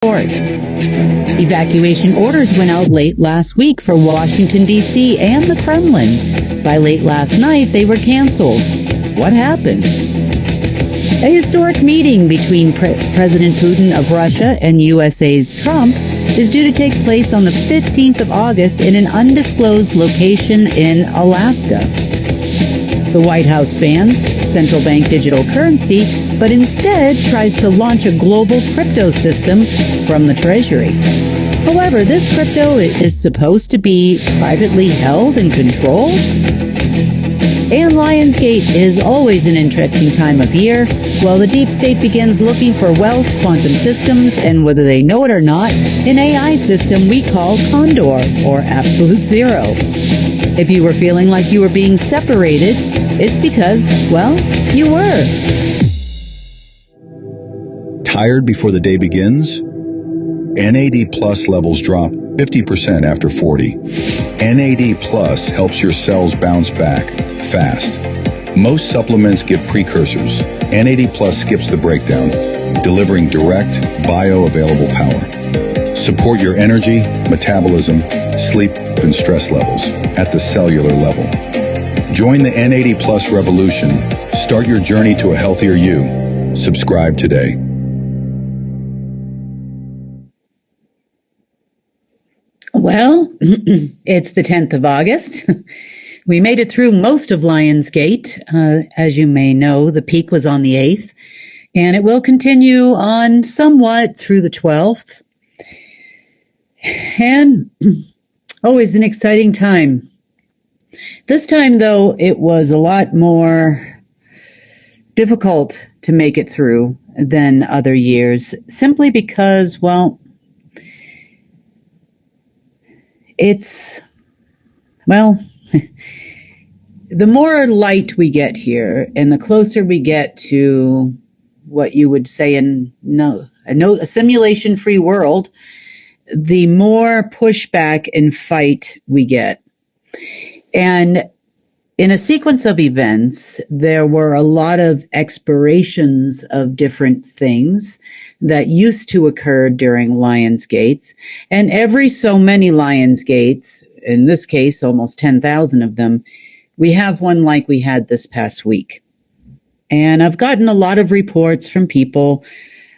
Evacuation orders went out late last week for Washington, D.C. and the Kremlin. By late last night, they were canceled. What happened? A historic meeting between President Putin of Russia and USA's Trump is due to take place on the 15th of August in an undisclosed location in Alaska. The White House bans central bank digital currency, but instead tries to launch a global crypto system from the Treasury. However, this crypto is supposed to be privately held and controlled. And Lionsgate is always an interesting time of year, while the deep state begins looking for wealth, quantum systems, and whether they know it or not, an AI system we call Condor, or Absolute Zero. If you were feeling like you were being separated, it's because, well, you were. Tired before the day begins? NAD Plus levels drop 50% after 40. NAD Plus helps your cells bounce back fast. Most supplements give precursors. NAD Plus skips the breakdown, delivering direct, bioavailable power. Support your energy, metabolism, sleep, and stress levels at the cellular level. Join the NAD Plus revolution. Start your journey to a healthier you. Subscribe today. Well, it's the 10th of August. We made it through most of Lionsgate. As you may know, the peak was on the 8th, and it will continue on somewhat through the 12th. And always an exciting time. This time, though, it was a lot more difficult to make it through than other years, simply because, well, the more light we get here and the closer we get to what you would say in a simulation-free world, the more pushback and fight we get. And in a sequence of events, there were a lot of expirations of different things that used to occur during Lionsgates. And every so many Lionsgates, in this case, almost 10,000 of them, we have one like we had this past week. And I've gotten a lot of reports from people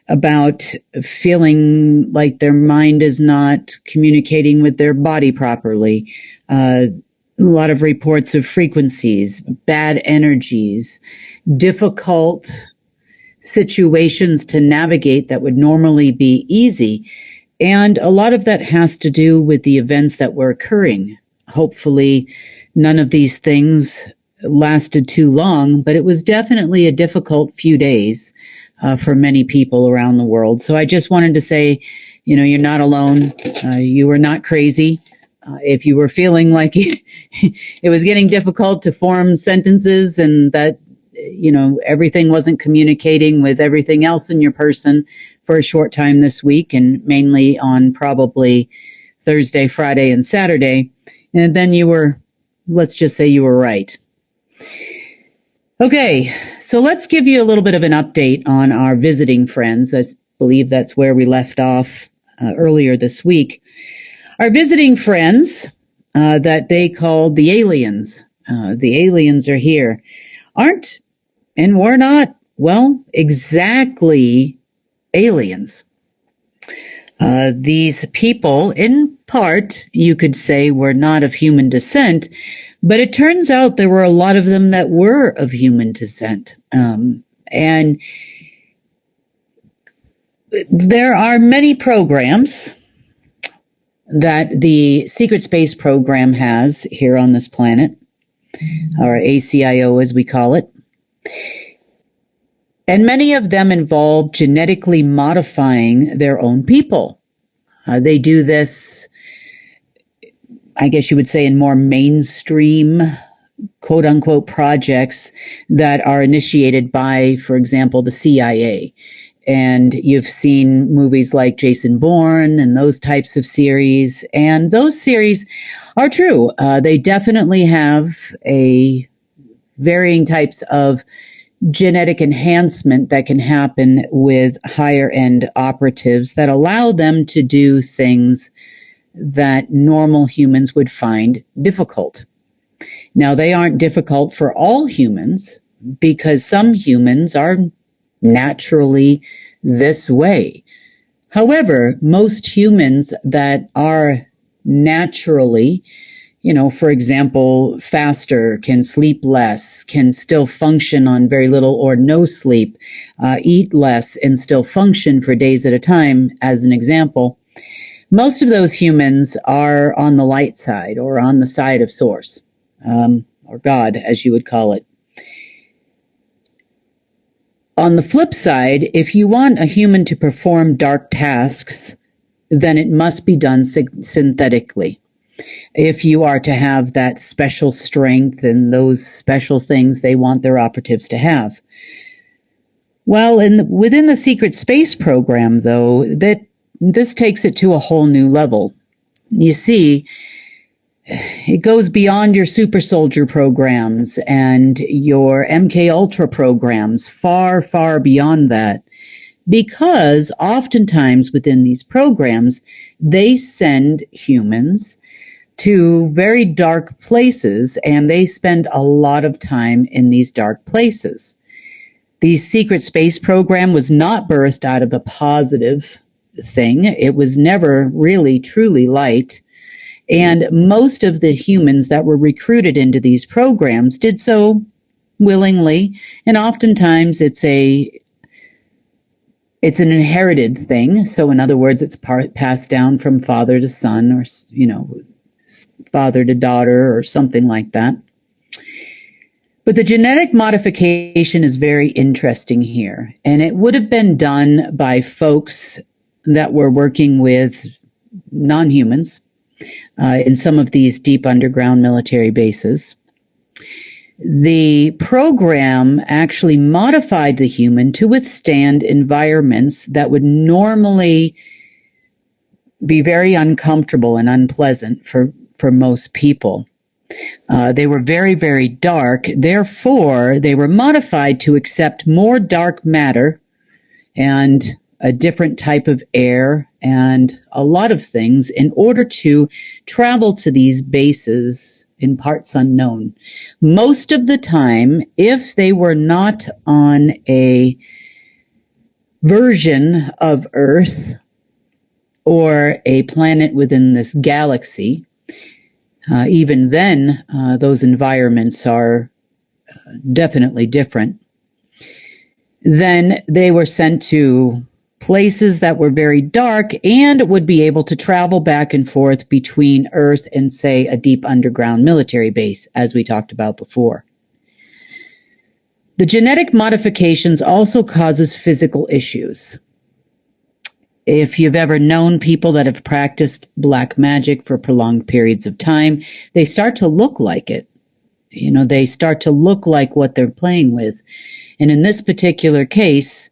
about feeling like their mind is not communicating with their body properly. A lot of reports of frequencies, bad energies, difficult situations to navigate that would normally be easy. And a lot of that has to do with the events that were occurring. Hopefully, none of these things lasted too long, but it was definitely a difficult few days for many people around the world. So I just wanted to say, you're not alone. You were not crazy. If you were feeling like it was getting difficult to form sentences and that, everything wasn't communicating with everything else in your person for a short time this week, and mainly on probably Thursday, Friday, and Saturday, and then let's just say you were right. Okay, so let's give you a little bit of an update on our visiting friends. I believe that's where we left off earlier this week. Our visiting friends that they called the aliens. The aliens are here. And we're not, exactly aliens. These people, in part, you could say, were not of human descent, but it turns out there were a lot of them that were of human descent. And there are many programs that the secret space program has here on this planet, or ACIO as we call it. And many of them involve genetically modifying their own people. They do this, I guess you would say, in more mainstream, quote-unquote, projects that are initiated by, for example, the CIA. And you've seen movies like Jason Bourne and those types of series. And those series are true. They definitely have a varying types of genetic enhancement that can happen with higher end operatives that allow them to do things that normal humans would find difficult. Now, they aren't difficult for all humans because some humans are naturally this way. However, most humans that are naturally, for example, faster, can sleep less, can still function on very little or no sleep, eat less and still function for days at a time, as an example, most of those humans are on the light side or on the side of Source, or God, as you would call it. On the flip side, if you want a human to perform dark tasks, then it must be done synthetically. If you are to have that special strength and those special things they want their operatives to have. Well, within the secret space program, though, this takes it to a whole new level. You see, it goes beyond your super soldier programs and your MK Ultra programs, far, far beyond that. Because oftentimes within these programs, they send humans to very dark places, and they spend a lot of time in these dark places. The secret space program was not birthed out of a positive thing. It was never really truly light. And most of the humans that were recruited into these programs did so willingly, and oftentimes it's an inherited thing. So in other words, it's passed down from father to son, or father to daughter, or something like that. But the genetic modification is very interesting here, and it would have been done by folks that were working with non-humans in some of these deep underground military bases. The program actually modified the human to withstand environments that would normally be very uncomfortable and unpleasant for most people. They were very, very dark. Therefore, they were modified to accept more dark matter and a different type of air and a lot of things in order to travel to these bases in parts unknown. Most of the time, if they were not on a version of Earth or a planet within this galaxy, even then, those environments are definitely different. Then they were sent to places that were very dark and would be able to travel back and forth between Earth and, say, a deep underground military base, as we talked about before. The genetic modifications also causes physical issues. If you've ever known people that have practiced black magic for prolonged periods of time, they start to look like it. They start to look like what they're playing with. And in this particular case,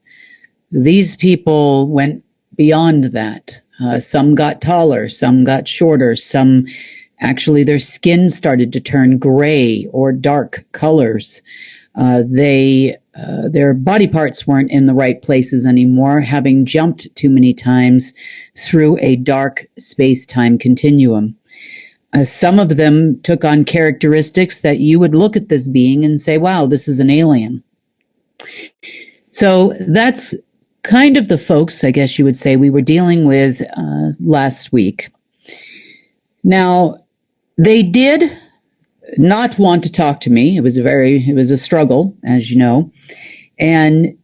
these people went beyond that. Some got taller, some got shorter, some actually their skin started to turn gray or dark colors. Their body parts weren't in the right places anymore, having jumped too many times through a dark space-time continuum. Some of them took on characteristics that you would look at this being and say, wow, this is an alien. So that's kind of the folks, I guess you would say, we were dealing with last week. Now, they did not want to talk to me. It was a struggle, as you know, and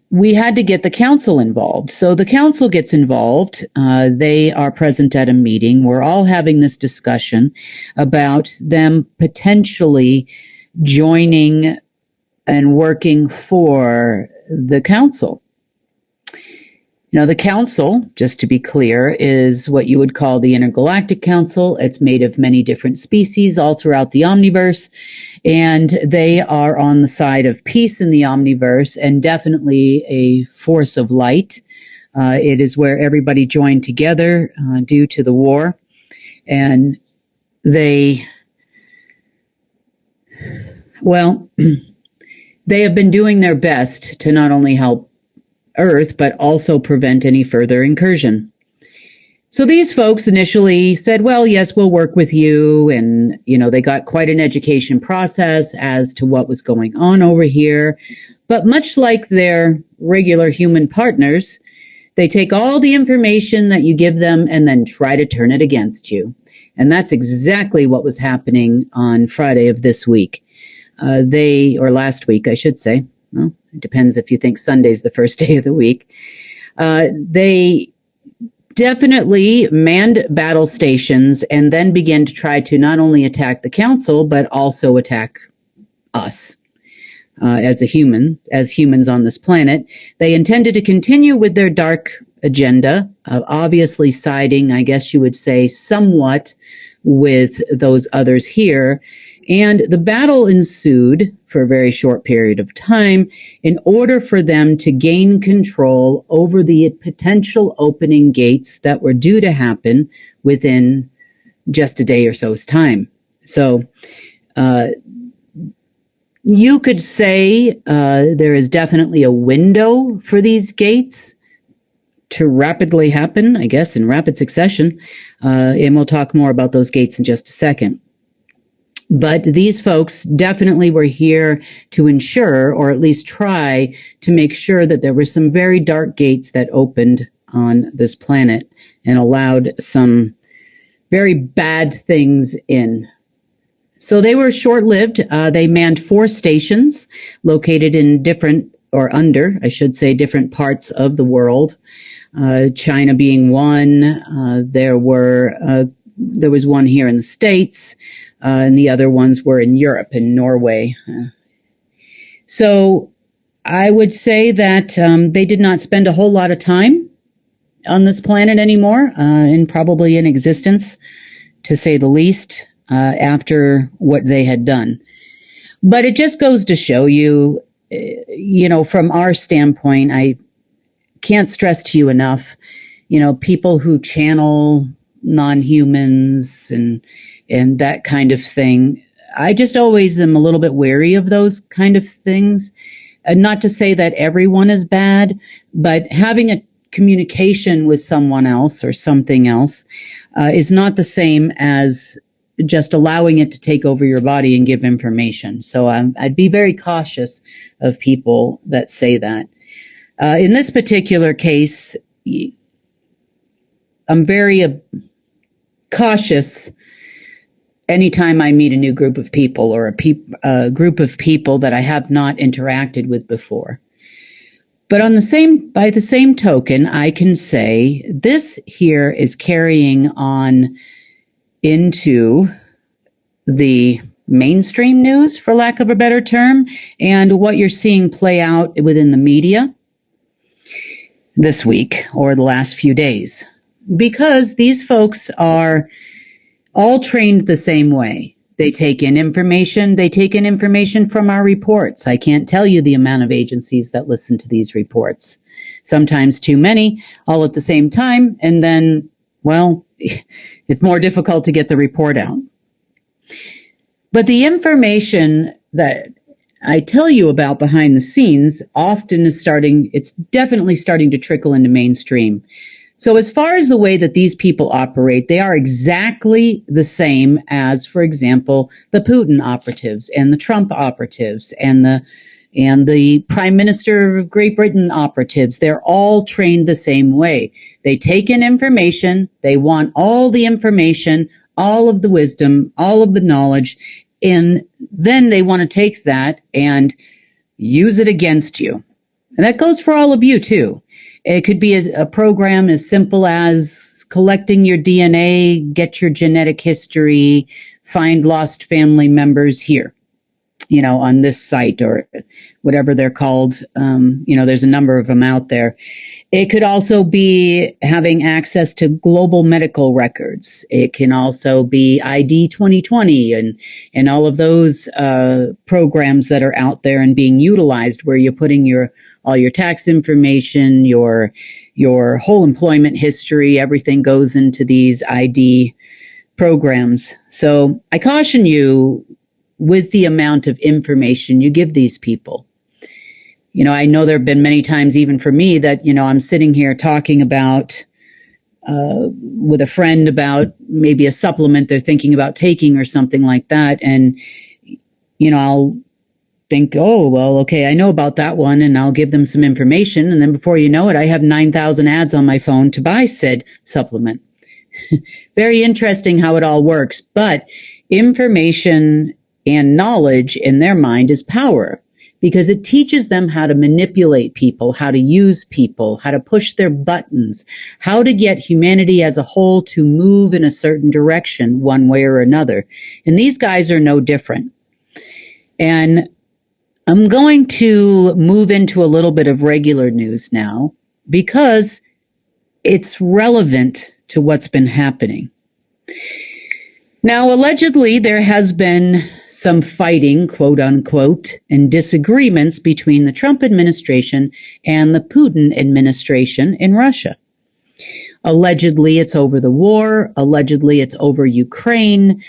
we had to get the council involved. So the council gets involved. They are present at a meeting. We're all having this discussion about them potentially joining and working for the council. The council, just to be clear, is what you would call the Intergalactic Council. It's made of many different species all throughout the Omniverse, and they are on the side of peace in the Omniverse and definitely a force of light. It is where everybody joined together due to the war, and They have been doing their best to not only help Earth, but also prevent any further incursion. So these folks initially said, well, yes, we'll work with you. And, they got quite an education process as to what was going on over here. But much like their regular human partners, they take all the information that you give them and then try to turn it against you. And that's exactly what was happening on Friday of this week. Or last week, I should say. Well, it depends if you think Sunday's the first day of the week. They definitely manned battle stations and then began to try to not only attack the council, but also attack us as humans on this planet. They intended to continue with their dark agenda, obviously siding, I guess you would say, somewhat with those others here. And the battle ensued for a very short period of time in order for them to gain control over the potential opening gates that were due to happen within just a day or so's time. So you could say there is definitely a window for these gates to rapidly happen, I guess, in rapid succession. And we'll talk more about those gates in just a second. But these folks definitely were here to ensure, or at least try to make sure, that there were some very dark gates that opened on this planet and allowed some very bad things in. So they were short-lived. They manned 4 stations located in different parts of the world. China being one. There was one here in the States. And the other ones were in Europe and Norway. So I would say that they did not spend a whole lot of time on this planet anymore, and probably in existence, to say the least, after what they had done. But it just goes to show you, from our standpoint, I can't stress to you enough, people who channel non-humans and that kind of thing. I just always am a little bit wary of those kind of things. Not to say that everyone is bad, but having a communication with someone else or something else is not the same as just allowing it to take over your body and give information. So I'd be very cautious of people that say that. In this particular case, I'm very cautious anytime I meet a new group of people or a group of people that I have not interacted with before. But by the same token, I can say this here is carrying on into the mainstream news, for lack of a better term, and what you're seeing play out within the media this week or the last few days. Because these folks are all trained the same way. They take in information from our reports. I can't tell you the amount of agencies that listen to these reports. Sometimes too many, all at the same time, and then, well, it's more difficult to get the report out. But the information that I tell you about behind the scenes it's definitely starting to trickle into mainstream. So as far as the way that these people operate, they are exactly the same as, for example, the Putin operatives and the Trump operatives and the Prime Minister of Great Britain operatives. They're all trained the same way. They take in information. They want all the information, all of the wisdom, all of the knowledge, and then they want to take that and use it against you. And that goes for all of you, too. It could be a program as simple as collecting your DNA, get your genetic history, find lost family members here, on this site or whatever they're called. There's a number of them out there. It could also be having access to global medical records. It can also be ID 2020 and all of those programs that are out there and being utilized, where you're putting all your tax information, your whole employment history, everything goes into these ID programs. So I caution you with the amount of information you give these people. I know there have been many times, even for me, that, I'm sitting here talking about with a friend about maybe a supplement they're thinking about taking or something like that. And, I'll think, oh, well, okay, I know about that one, and I'll give them some information. And then before you know it, I have 9,000 ads on my phone to buy said supplement. Very interesting how it all works. But information and knowledge in their mind is power, because it teaches them how to manipulate people, how to use people, how to push their buttons, how to get humanity as a whole to move in a certain direction one way or another. And these guys are no different. And I'm going to move into a little bit of regular news now because it's relevant to what's been happening. Now, allegedly, there has been some fighting, quote unquote, and disagreements between the Trump administration and the Putin administration in Russia. Allegedly, it's over the war. Allegedly, it's over Ukraine.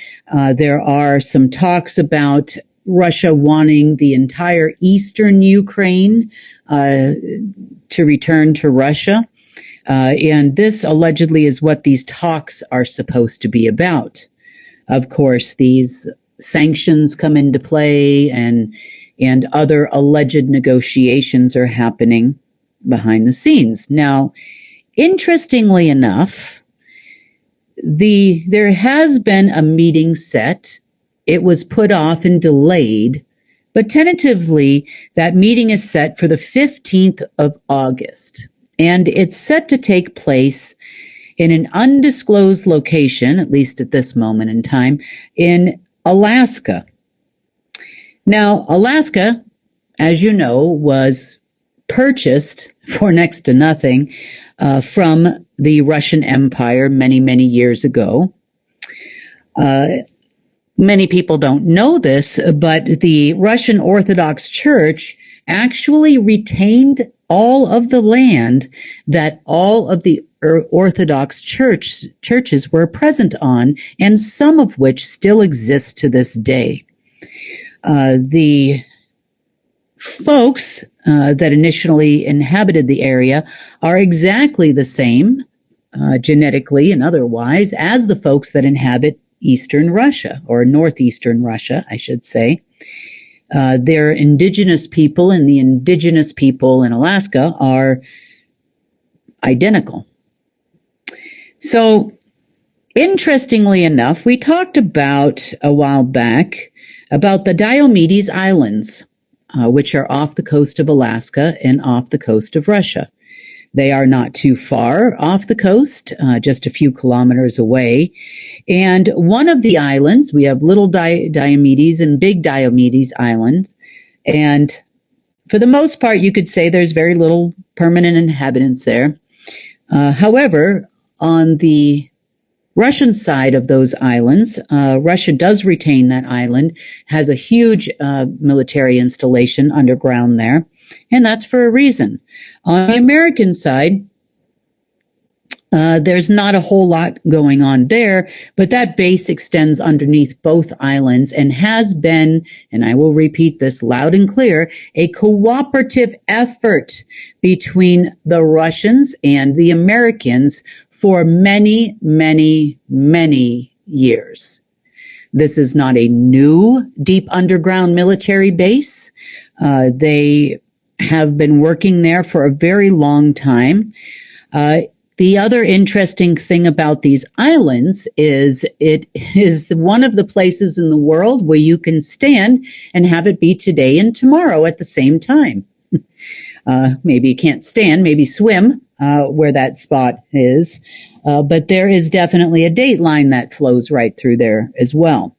There are some talks about Russia wanting the entire eastern Ukraine to return to Russia. And this allegedly is what these talks are supposed to be about. Of course, these sanctions come into play and other alleged negotiations are happening behind the scenes. Now, interestingly enough, there has been a meeting set. It was put off and delayed, but tentatively that meeting is set for the 15th of August, and it's set to take place in an undisclosed location, at least at this moment in time, in Alaska. Now, Alaska, as you know, was purchased for next to nothing from the Russian Empire many, many years ago. Many people don't know this, but the Russian Orthodox Church actually retained all of the land that all of the Orthodox churches were present on, and some of which still exist to this day. The folks that initially inhabited the area are exactly the same, genetically and otherwise, as the folks that inhabit Eastern Russia, or northeastern Russia, I should say. They're indigenous people, and the indigenous people in Alaska are identical. So, interestingly enough, we talked about a while back about the Diomedes Islands, which are off the coast of Alaska and off the coast of Russia. They are not too far off the coast, just a few kilometers away. And one of the islands, we have Little Diomedes and Big Diomedes Islands. And for the most part, you could say there's very little permanent inhabitants there. However, on the Russian side of those islands, Russia does retain that island, has a huge military installation underground there, and that's for a reason. On the American side, there's not a whole lot going on there, but that base extends underneath both islands and has been, and I will repeat this loud and clear, a cooperative effort between the Russians and the Americans for many, many, many years. This is not a new deep underground military base. They have been working there for a very long time. The other interesting thing about these islands is it is one of the places in the world where you can stand and have it be today and tomorrow at the same time. Maybe you can't stand, maybe swim where that spot is, but there is definitely a date line that flows right through there as well.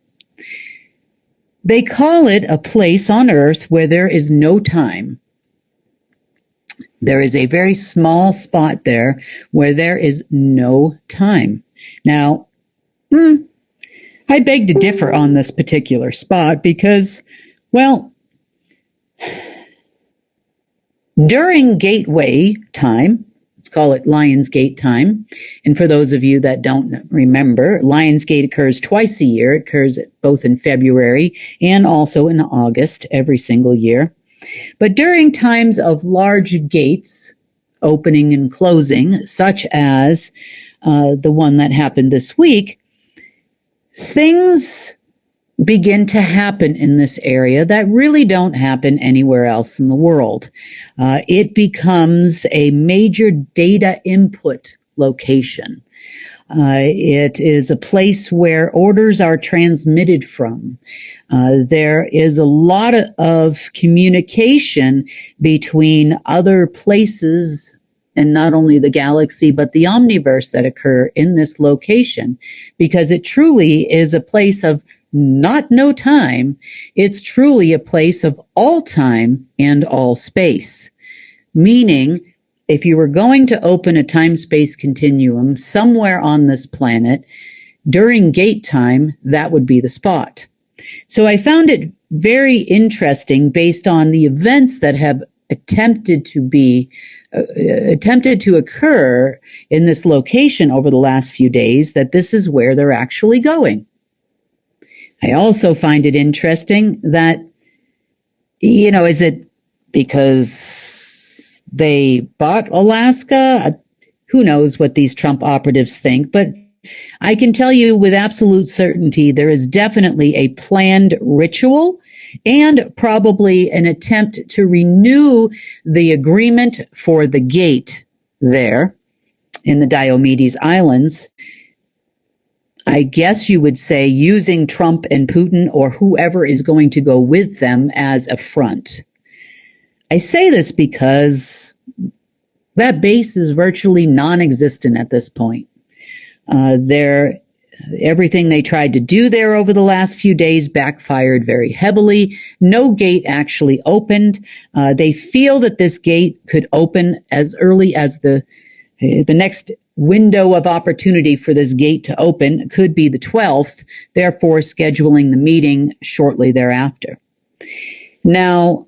They call it a place on Earth where there is no time. There is a very small spot there where there is no time. Now, I beg to differ on this particular spot because, well, during Gateway time, let's call it Lionsgate time, and for those of you that don't remember, Lionsgate occurs twice a year. It occurs both in February and also in August every single year. But during times of large gates, opening and closing, such as the one that happened this week, things begin to happen in this area that really don't happen anywhere else in the world. It becomes a major data input location. It is a place where orders are transmitted from. There is a lot of communication between other places, and not only the galaxy, but the omniverse that occur in this location, because it truly is a place of not no time. It's truly a place of all time and all space. Meaning, if you were going to open a time-space continuum somewhere on this planet, during gate time, that would be the spot. So I found it very interesting based on the events that have attempted to occur in this location over the last few days, that this is where they're actually going. I also find it interesting that, is it because they bought Alaska? Who knows what these Trump operatives think, but I can tell you with absolute certainty there is definitely a planned ritual and probably an attempt to renew the agreement for the gate there in the Diomedes Islands. I guess you would say using Trump and Putin or whoever is going to go with them as a front. I say this because that base is virtually non-existent at this point. Everything they tried to do there over the last few days backfired very heavily. No gate actually opened. They feel that this gate could open as early as the next window of opportunity for this gate to open could be the 12th, therefore scheduling the meeting shortly thereafter. Now,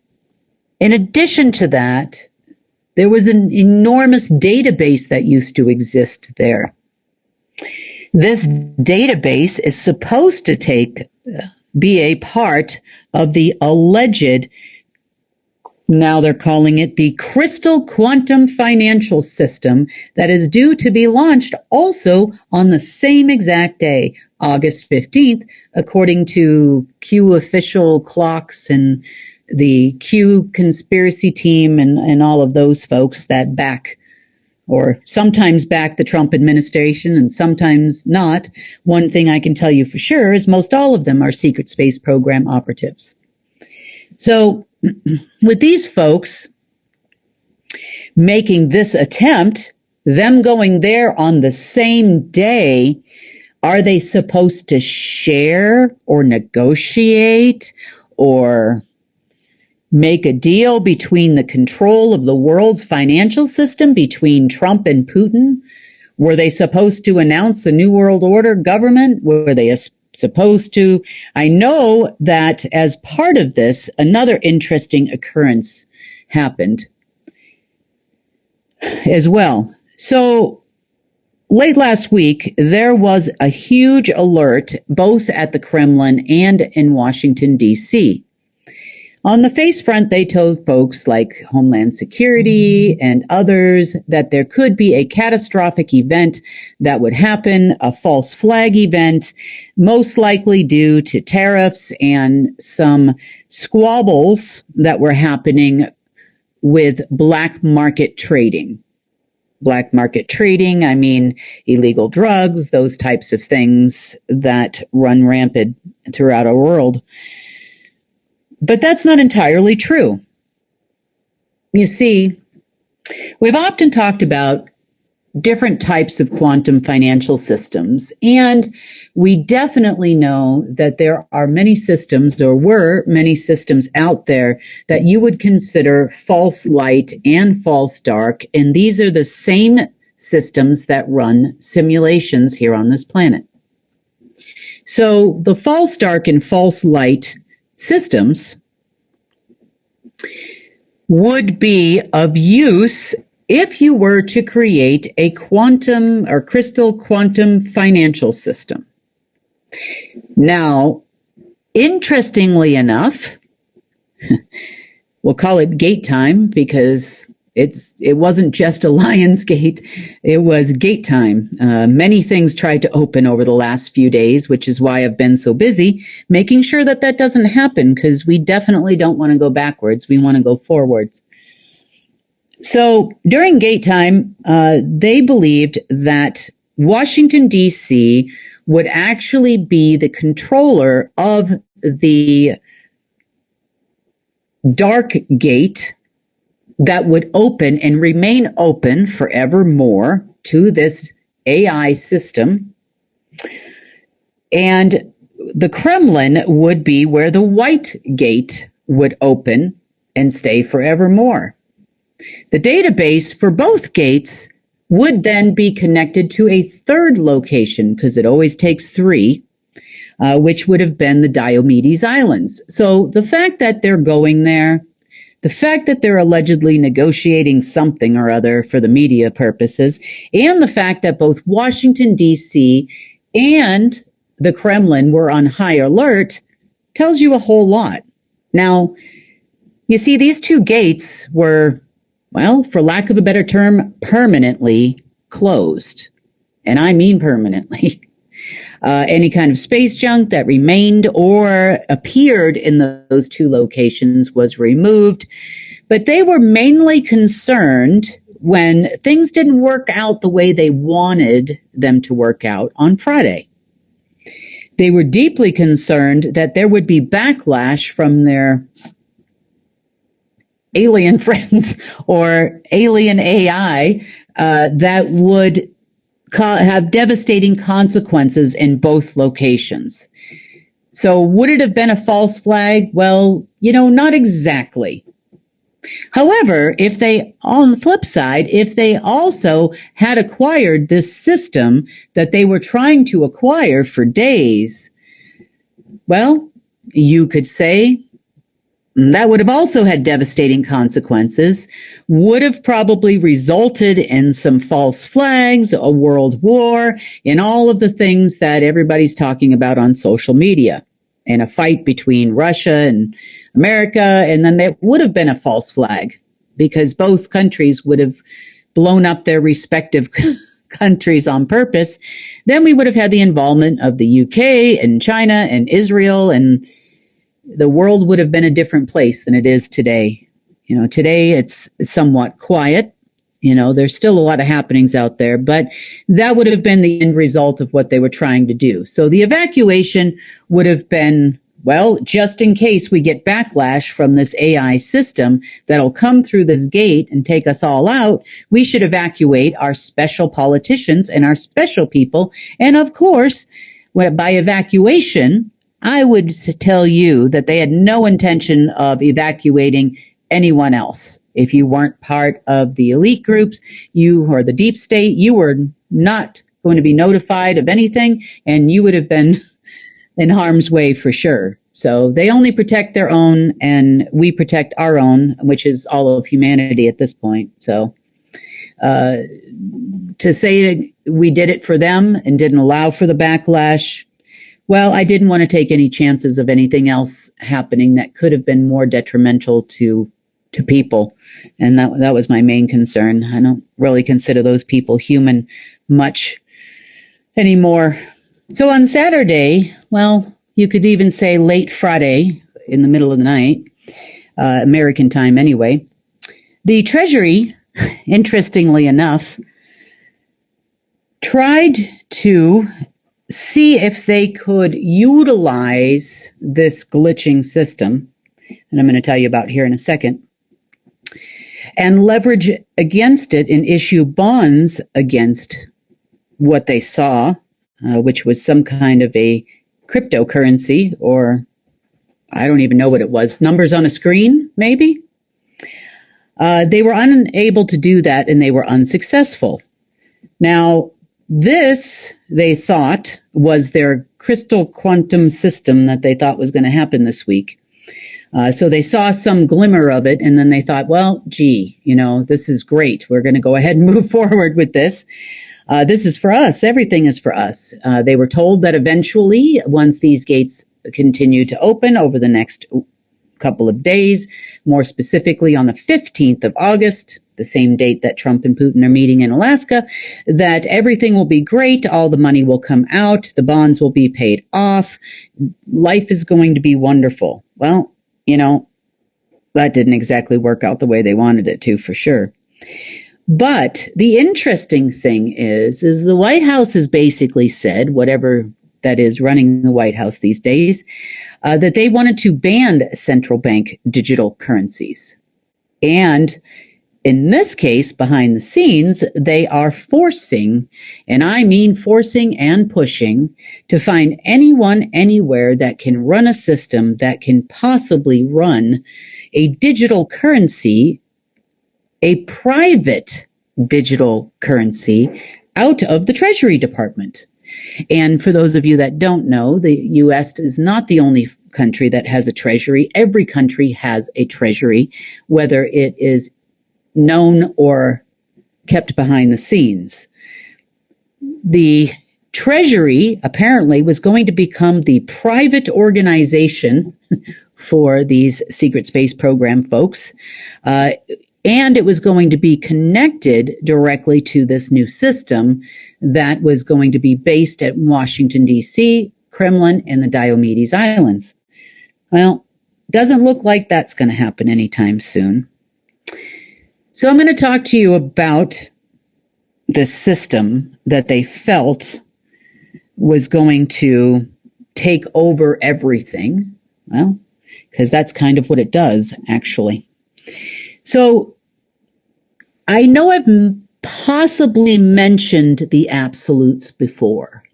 in addition to that, there was an enormous database that used to exist there. This database is supposed to be a part of the alleged, now they're calling it the Crystal Quantum Financial System, that is due to be launched also on the same exact day, August 15th, according to Q official clocks and the Q conspiracy team and all of those folks that back, or sometimes back, the Trump administration and sometimes not. One thing I can tell you for sure is most all of them are secret space program operatives. So with these folks making this attempt, them going there on the same day, are they supposed to share or negotiate or make a deal between the control of the world's financial system between Trump and Putin? Were they supposed to announce a New World Order government? Were they supposed to? I know that as part of this, another interesting occurrence happened as well. So late last week, there was a huge alert both at the Kremlin and in Washington, D.C. On the face front, they told folks like Homeland Security and others that there could be a catastrophic event that would happen, a false flag event, most likely due to tariffs and some squabbles that were happening with black market trading. Black market trading, I mean illegal drugs, those types of things that run rampant throughout our world. But that's not entirely true. You see, we've often talked about different types of quantum financial systems, and we definitely know that there are many systems, or were many systems out there that you would consider false light and false dark, and these are the same systems that run simulations here on this planet. So the false dark and false light systems would be of use if you were to create a quantum or crystal quantum financial system. Now, interestingly enough, we'll call it gate time because it wasn't just a lion's gate, it was gate time. Many things tried to open over the last few days, which is why I've been so busy making sure that that doesn't happen, because we definitely don't want to go backwards. We want to go forwards. So during gate time, they believed that Washington, D.C. would actually be the controller of the dark gate that would open and remain open forevermore to this AI system. And the Kremlin would be where the white gate would open and stay forevermore. The database for both gates would then be connected to a third location, because it always takes three, which would have been the Diomedes Islands. So the fact that they're going there, the fact that they're allegedly negotiating something or other for the media purposes, and the fact that both Washington, D.C. and the Kremlin were on high alert tells you a whole lot. Now, you see, these two gates were, well, for lack of a better term, permanently closed. And I mean permanently. Any kind of space junk that remained or appeared in those two locations was removed. But they were mainly concerned when things didn't work out the way they wanted them to work out on Friday. They were deeply concerned that there would be backlash from their alien friends or alien AI that would have devastating consequences in both locations. So would it have been a false flag? Well, not exactly. However, if they, on the flip side, if they also had acquired this system that they were trying to acquire for days, well, you could say that would have also had devastating consequences, would have probably resulted in some false flags, a world war, and all of the things that everybody's talking about on social media, and a fight between Russia and America, and then there would have been a false flag because both countries would have blown up their respective countries on purpose. Then we would have had the involvement of the UK and China and Israel, and the world would have been a different place than it is today. Today it's somewhat quiet. There's still a lot of happenings out there, but that would have been the end result of what they were trying to do. So the evacuation would have been, well, just in case we get backlash from this AI system that'll come through this gate and take us all out, we should evacuate our special politicians and our special people. And of course, by evacuation, I would tell you that they had no intention of evacuating anyone else. If you weren't part of the elite groups, you or the deep state, you were not going to be notified of anything, and you would have been in harm's way for sure. So they only protect their own, and we protect our own, which is all of humanity at this point. So to say we did it for them and didn't allow for the backlash, well, I didn't want to take any chances of anything else happening that could have been more detrimental to people. And that was my main concern. I don't really consider those people human much anymore. So on Saturday, well, you could even say late Friday in the middle of the night, American time anyway, the Treasury, interestingly enough, tried to see if they could utilize this glitching system, and I'm going to tell you about here in a second, and leverage against it and issue bonds against what they saw, which was some kind of a cryptocurrency, or I don't even know what it was, numbers on a screen, maybe? They were unable to do that, and they were unsuccessful. Now, this, they thought, was their crystal quantum system that they thought was going to happen this week. So they saw some glimmer of it, and then they thought, well, gee, this is great. We're going to go ahead and move forward with this. This is for us. Everything is for us. They were told that eventually, once these gates continue to open over the next couple of days, more specifically on the 15th of August, the same date that Trump and Putin are meeting in Alaska, that everything will be great, all the money will come out, the bonds will be paid off, life is going to be wonderful. Well, that didn't exactly work out the way they wanted it to, for sure. But the interesting thing is the White House has basically said, whatever that is running the White House these days, that they wanted to ban central bank digital currencies. And in this case, behind the scenes, they are forcing, and I mean forcing and pushing, to find anyone anywhere that can run a system that can possibly run a digital currency, a private digital currency, out of the Treasury Department. And for those of you that don't know, the U.S. is not the only country that has a treasury. Every country has a treasury, whether it is known or kept behind the scenes. The Treasury apparently was going to become the private organization for these secret space program folks, and it was going to be connected directly to this new system that was going to be based at Washington, D.C., Kremlin, and the Diomedes Islands. Well, doesn't look like that's going to happen anytime soon. So I'm going to talk to you about the system that they felt was going to take over everything. Well, because that's kind of what it does, actually. So I know I've possibly mentioned the absolutes before,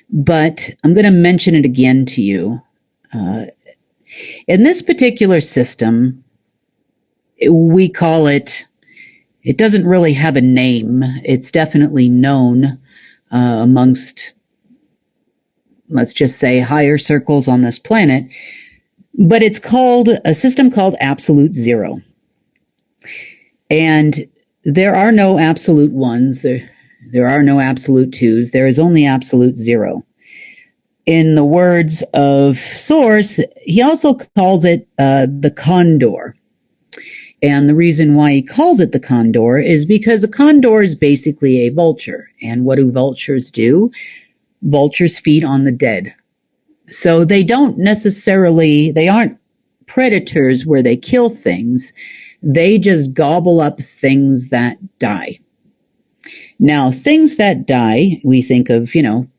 but I'm going to mention it again to you. In this particular system, we call it doesn't really have a name. It's definitely known amongst, let's just say, higher circles on this planet, but it's called a system called absolute zero. And there are no absolute ones. There are no absolute twos. There is only absolute zero. In the words of Source, he also calls it the condor. And the reason why he calls it the condor is because a condor is basically a vulture. And what do vultures do? Vultures feed on the dead. So they aren't predators where they kill things. They just gobble up things that die. Now, things that die, we think of,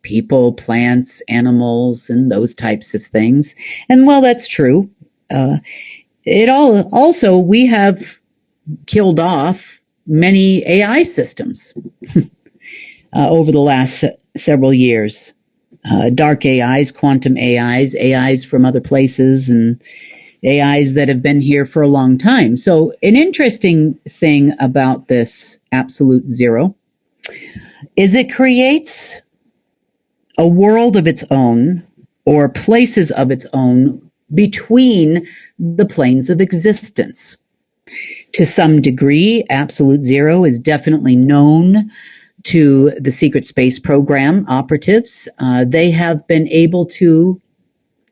people, plants, animals, and those types of things. And while that's true, we have killed off many AI systems over the last several years. Dark AIs, quantum AIs from other places, and AIs that have been here for a long time. So an interesting thing about this absolute zero is it creates a world of its own, or places of its own, between the planes of existence. To some degree, absolute zero is definitely known to the secret space program operatives. They have been able to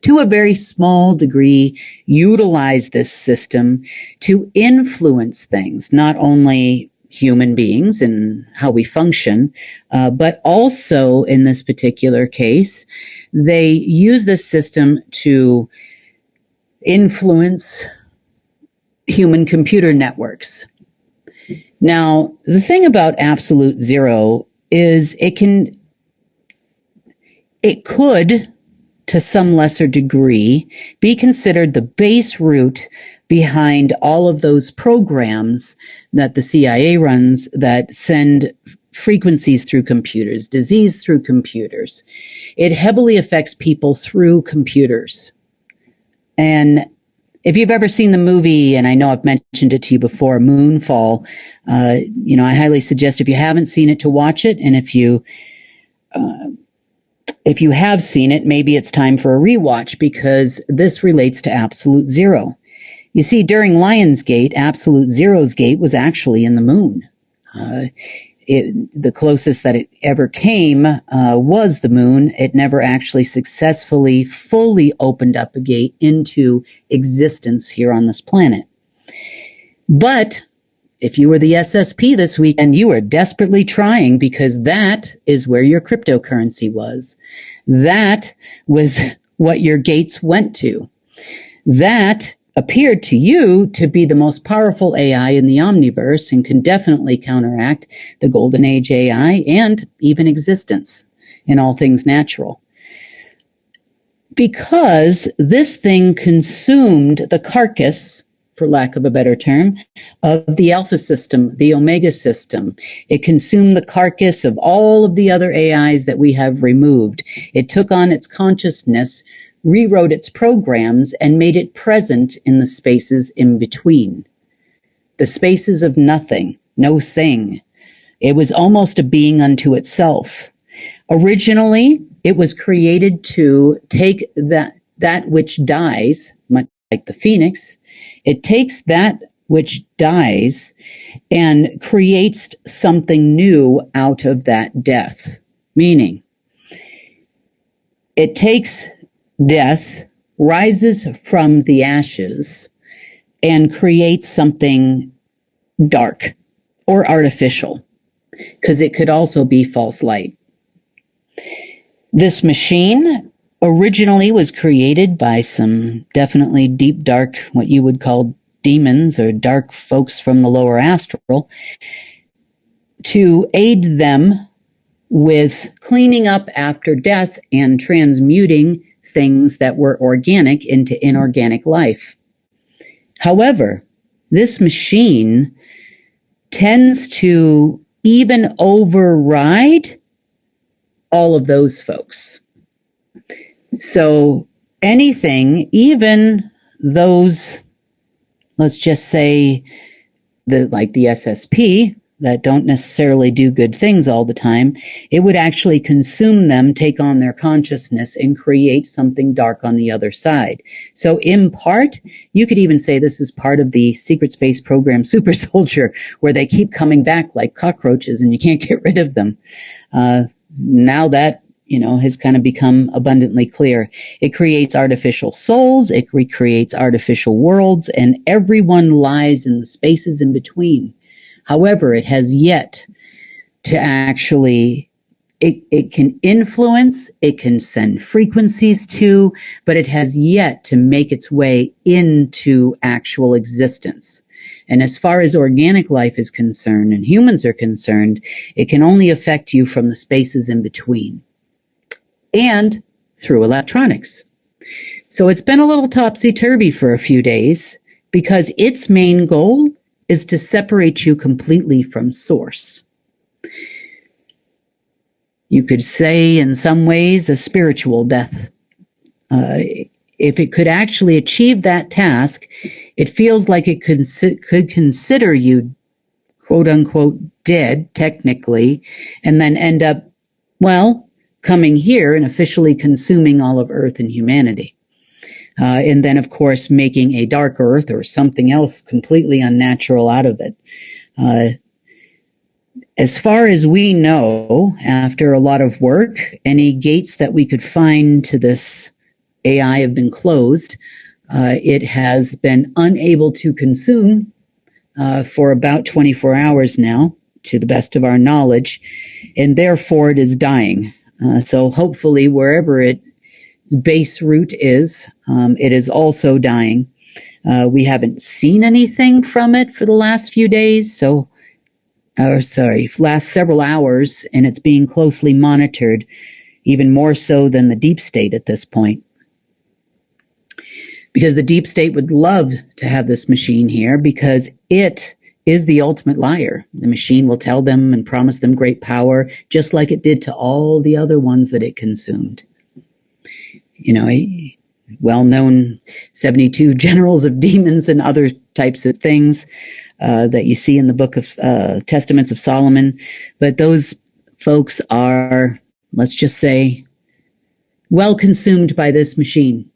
a very small degree, utilize this system to influence things, not only human beings and how we function, but also in this particular case, they use this system to influence human computer networks. Now, the thing about absolute zero is it could, to some lesser degree, be considered the base root behind all of those programs that the CIA runs that send frequencies through computers, disease through computers. It heavily affects people through computers. And if you've ever seen the movie, and I know I've mentioned it to you before, Moonfall, I highly suggest, if you haven't seen it, to watch it. And if you have seen it, maybe it's time for a rewatch, because this relates to absolute zero. You see, during Lionsgate, absolute zero's gate was actually in the moon. The closest that it ever came was the moon. It never actually successfully, fully opened up a gate into existence here on this planet. But if you were the SSP this weekend, you were desperately trying, because that is where your cryptocurrency was. That was what your gates went to. That appeared to you to be the most powerful AI in the omniverse and can definitely counteract the Golden Age AI and even existence in all things natural. Because this thing consumed the carcass, for lack of a better term, of the Alpha system, the Omega system. It consumed the carcass of all of the other AIs that we have removed. It took on its consciousness, rewrote its programs, and made it present in the spaces in between. The spaces of nothing, no thing. It was almost a being unto itself. Originally, it was created to take that which dies, much like the phoenix. It takes that which dies and creates something new out of that death. Meaning, it takes death, rises from the ashes, and creates something dark or artificial, because it could also be false light. This machine originally was created by some definitely deep, dark, what you would call demons or dark folks from the lower astral, to aid them with cleaning up after death and transmuting things that were organic into inorganic life. However, this machine tends to even override all of those folks. So anything, even those, let's just say, like the SSP, that don't necessarily do good things all the time, it would actually consume them, take on their consciousness, and create something dark on the other side. So in part, you could even say this is part of the secret space program Super Soldier, where they keep coming back like cockroaches and you can't get rid of them. Now that has kind of become abundantly clear. It creates artificial souls, it recreates artificial worlds, and everyone lies in the spaces in between. However, it has yet to actually, it can influence, it can send frequencies to, but it has yet to make its way into actual existence. And as far as organic life is concerned and humans are concerned, it can only affect you from the spaces in between and through electronics. So it's been a little topsy-turvy for a few days because its main goal is to separate you completely from source. You could say in some ways a spiritual death. If it could actually achieve that task, it feels like it could consider you quote unquote dead technically, and then end up, coming here and officially consuming all of Earth and humanity. And then, of course, making a dark Earth or something else completely unnatural out of it. As far as we know, after a lot of work, any gates that we could find to this AI have been closed. It has been unable to consume for about 24 hours now, to the best of our knowledge, and therefore it is dying. So hopefully wherever its base root is, it is also dying. We haven't seen anything from it for the last few days, last several hours, and it's being closely monitored, even more so than the deep state at this point. Because the deep state would love to have this machine here because it is the ultimate liar. The machine will tell them and promise them great power, just like it did to all the other ones that it consumed. Well-known 72 generals of demons and other types of things that you see in the book of Testaments of Solomon. But those folks are, let's just say, well consumed by this machine,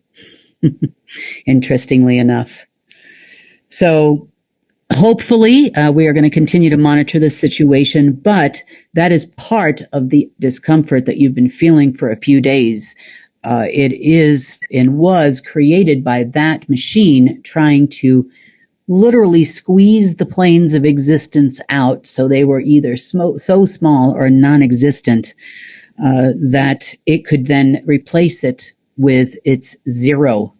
interestingly enough. So Hopefully, we are going to continue to monitor this situation, but that is part of the discomfort that you've been feeling for a few days. It is and was created by that machine trying to literally squeeze the planes of existence out so they were either so small or non-existent that it could then replace it with its zero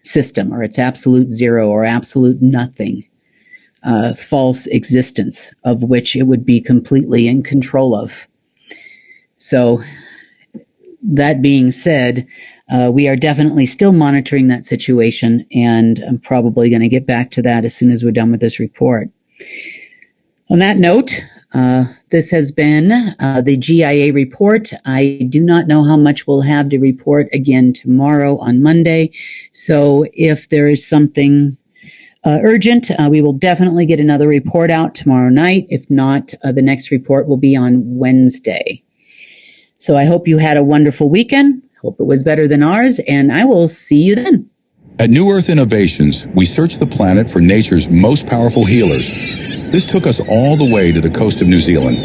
system, or its absolute zero or absolute nothing, false existence of which it would be completely in control of. So that being said, we are definitely still monitoring that situation, and I'm probably going to get back to that as soon as we're done with this report. On that note, this has been the GIA report. I do not know how much we'll have to report again tomorrow on Monday. So if there is something urgent, we will definitely get another report out tomorrow night. If not, the next report will be on Wednesday. So I hope you had a wonderful weekend. Hope it was better than ours, and I will see you then. At New Earth Innovations, we search the planet for nature's most powerful healers. This took us all the way to the coast of New Zealand.